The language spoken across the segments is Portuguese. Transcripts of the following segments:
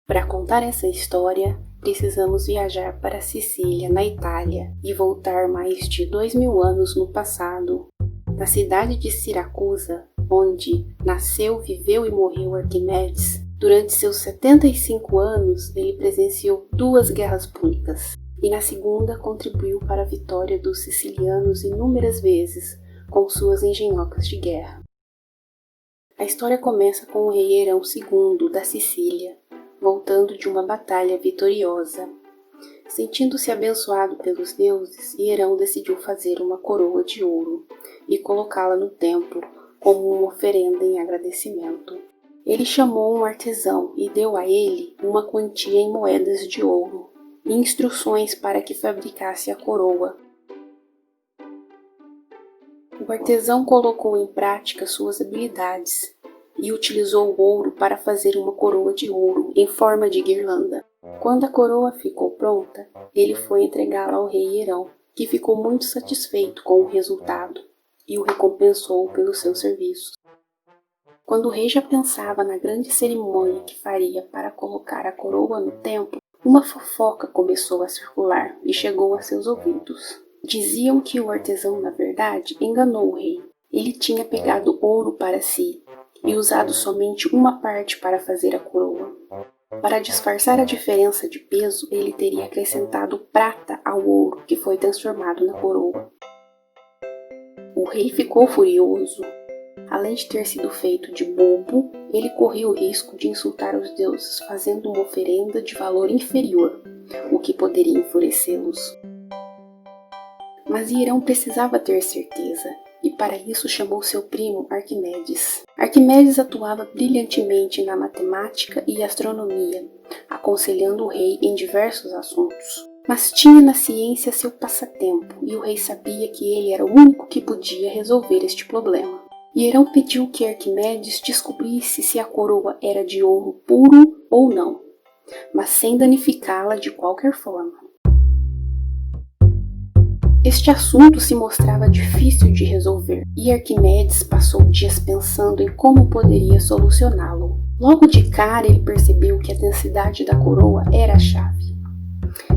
Para contar essa história, precisamos viajar para Sicília, na Itália, e voltar mais de 2000 anos no passado. Na cidade de Siracusa, onde nasceu, viveu e morreu Arquimedes, durante seus 75 anos ele presenciou 2 guerras púnicas, e na segunda contribuiu para a vitória dos sicilianos inúmeras vezes com suas engenhocas de guerra. A história começa com o rei Herão II da Sicília, voltando de uma batalha vitoriosa. Sentindo-se abençoado pelos deuses, Herão decidiu fazer uma coroa de ouro e colocá-la no templo como uma oferenda em agradecimento. Ele chamou um artesão e deu a ele uma quantia em moedas de ouro e instruções para que fabricasse a coroa. O artesão colocou em prática suas habilidades e utilizou o ouro para fazer uma coroa de ouro em forma de guirlanda. Quando a coroa ficou pronta, ele foi entregá-la ao rei Herão, que ficou muito satisfeito com o resultado e o recompensou pelos seus serviços. Quando o rei já pensava na grande cerimônia que faria para colocar a coroa no templo, uma fofoca começou a circular e chegou a seus ouvidos. Diziam que o artesão, na verdade, enganou o rei. Ele tinha pegado ouro para si e usado somente uma parte para fazer a coroa. Para disfarçar a diferença de peso, ele teria acrescentado prata ao ouro que foi transformado na coroa. O rei ficou furioso. Além de ter sido feito de bobo, ele correu o risco de insultar os deuses fazendo uma oferenda de valor inferior, o que poderia enfurecê-los. Mas Herão precisava ter certeza, e para isso chamou seu primo Arquimedes. Arquimedes atuava brilhantemente na matemática e astronomia, aconselhando o rei em diversos assuntos. Mas tinha na ciência seu passatempo, e o rei sabia que ele era o único que podia resolver este problema. E Herão pediu que Arquimedes descobrisse se a coroa era de ouro puro ou não, mas sem danificá-la de qualquer forma. Este assunto se mostrava difícil de resolver, e Arquimedes passou dias pensando em como poderia solucioná-lo. Logo de cara ele percebeu que a densidade da coroa era a chave.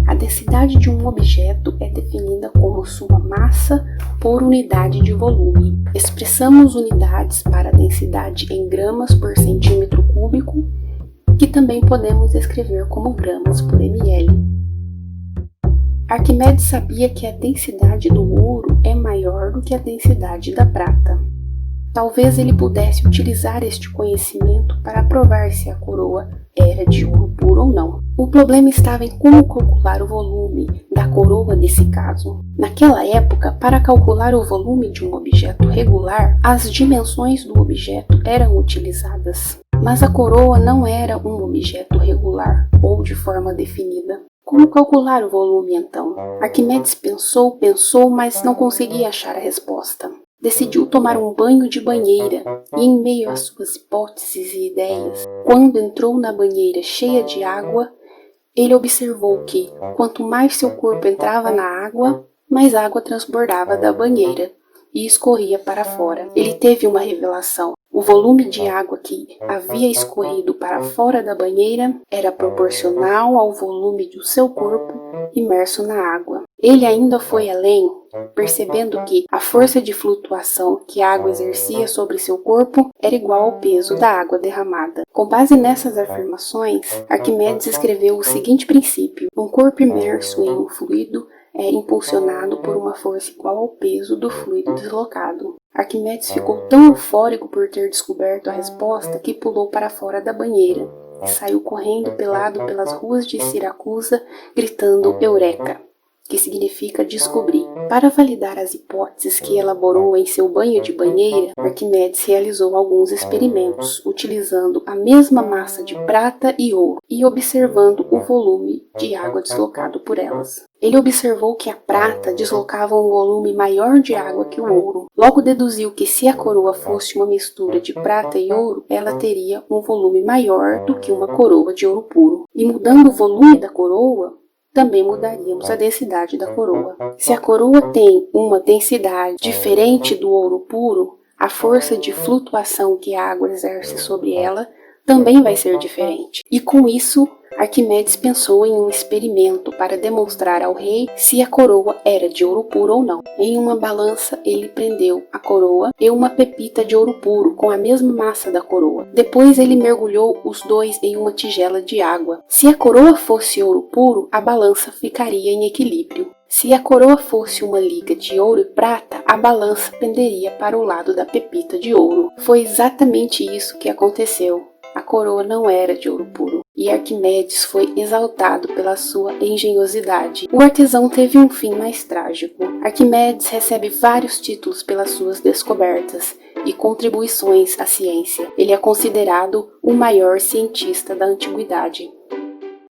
A densidade de um objeto é definida como sua massa por unidade de volume. Expressamos unidades para a densidade em gramas por centímetro cúbico, que também podemos escrever como gramas por ml. Arquimedes sabia que a densidade do ouro é maior do que a densidade da prata. Talvez ele pudesse utilizar este conhecimento para provar se a coroa era de ouro puro ou não. O problema estava em como calcular o volume da coroa nesse caso. Naquela época, para calcular o volume de um objeto regular, as dimensões do objeto eram utilizadas. Mas a coroa não era um objeto regular ou de forma definida. Como calcular o volume então? Arquimedes pensou, mas não conseguia achar a resposta. Decidiu tomar um banho de banheira e, em meio às suas hipóteses e ideias, quando entrou na banheira cheia de água, ele observou que, quanto mais seu corpo entrava na água, mais água transbordava da banheira e escorria para fora. Ele teve uma revelação. O volume de água que havia escorrido para fora da banheira era proporcional ao volume do seu corpo imerso na água. Ele ainda foi além, percebendo que a força de flutuação que a água exercia sobre seu corpo era igual ao peso da água derramada. Com base nessas afirmações, Arquimedes escreveu o seguinte princípio: um corpo imerso em um fluido é impulsionado por uma força igual ao peso do fluido deslocado. Arquimedes ficou tão eufórico por ter descoberto a resposta que pulou para fora da banheira e saiu correndo pelado pelas ruas de Siracusa, gritando Eureka, que significa descobrir. Para validar as hipóteses que elaborou em seu banho de banheira, Arquimedes realizou alguns experimentos, utilizando a mesma massa de prata e ouro e observando o volume de água deslocado por elas. Ele observou que a prata deslocava um volume maior de água que o ouro. Logo deduziu que se a coroa fosse uma mistura de prata e ouro, ela teria um volume maior do que uma coroa de ouro puro. E mudando o volume da coroa, também mudaríamos a densidade da coroa. Se a coroa tem uma densidade diferente do ouro puro, a força de flutuação que a água exerce sobre ela também vai ser diferente. E com isso, Arquimedes pensou em um experimento para demonstrar ao rei se a coroa era de ouro puro ou não. Em uma balança, ele prendeu a coroa e uma pepita de ouro puro com a mesma massa da coroa. Depois ele mergulhou os dois em uma tigela de água. Se a coroa fosse ouro puro, a balança ficaria em equilíbrio. Se a coroa fosse uma liga de ouro e prata, a balança penderia para o lado da pepita de ouro. Foi exatamente isso que aconteceu. A coroa não era de ouro puro, e Arquimedes foi exaltado pela sua engenhosidade. O artesão teve um fim mais trágico. Arquimedes recebe vários títulos pelas suas descobertas e contribuições à ciência. Ele é considerado o maior cientista da antiguidade.